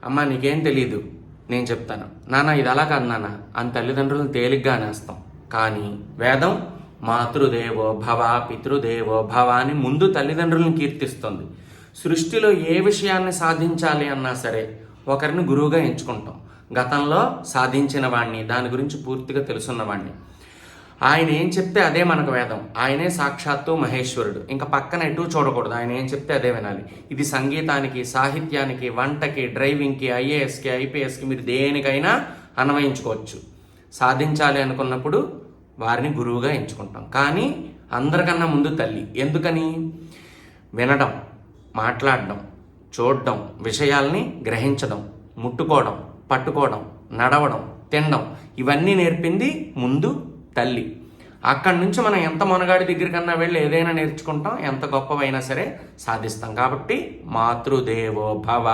అమ్మ నీకేం తెలీదు, నేను చెప్తాను, నాన్న ఇది అలా కాదు నాన్న అని తల్లిదండ్రులను తేలిగ్గా అనేస్తాం. కానీ వేదం మాతృదేవో భవ పితృదేవో భవ అని ముందు తల్లిదండ్రులను కీర్తిస్తుంది. సృష్టిలో ఏ విషయాన్ని సాధించాలి అన్నా సరే ఒకరిని గురువుగా ఎంచుకుంటాం. గతంలో సాధించిన వాడిని, దాని గురించి పూర్తిగా తెలుసున్నవాడిని. ఆయన ఏం చెప్తే అదే మనకు వేదం. ఆయనే సాక్షాత్తు మహేశ్వరుడు. ఇంకా పక్కన ఎటు చూడకూడదు, ఆయన ఏం చెప్తే అదే వినాలి. ఇది సంగీతానికి, సాహిత్యానికి, వంటకి, డ్రైవింగ్కి, ఐఏఎస్కి, ఐపీఎస్కి మీరు దేనికైనా అన్వయించుకోవచ్చు. సాధించాలి అనుకున్నప్పుడు వారిని గురువుగా ఎంచుకుంటాం. కానీ అందరికన్నా ముందు తల్లి. ఎందుకని? వినడం, మాట్లాడడం, చూడడం, విషయాల్ని గ్రహించడం, ముట్టుకోవడం, పట్టుకోవడం, నడవడం, తినడం, ఇవన్నీ నేర్పింది ముందు తల్లి. అక్కడి నుంచి మనం ఎంత మొనగాడి దగ్గరికన్నా వెళ్ళి ఏదైనా నేర్చుకుంటాం, ఎంత గొప్పవైనా సరే సాధిస్తాం. కాబట్టి మాతృదేవో భవ.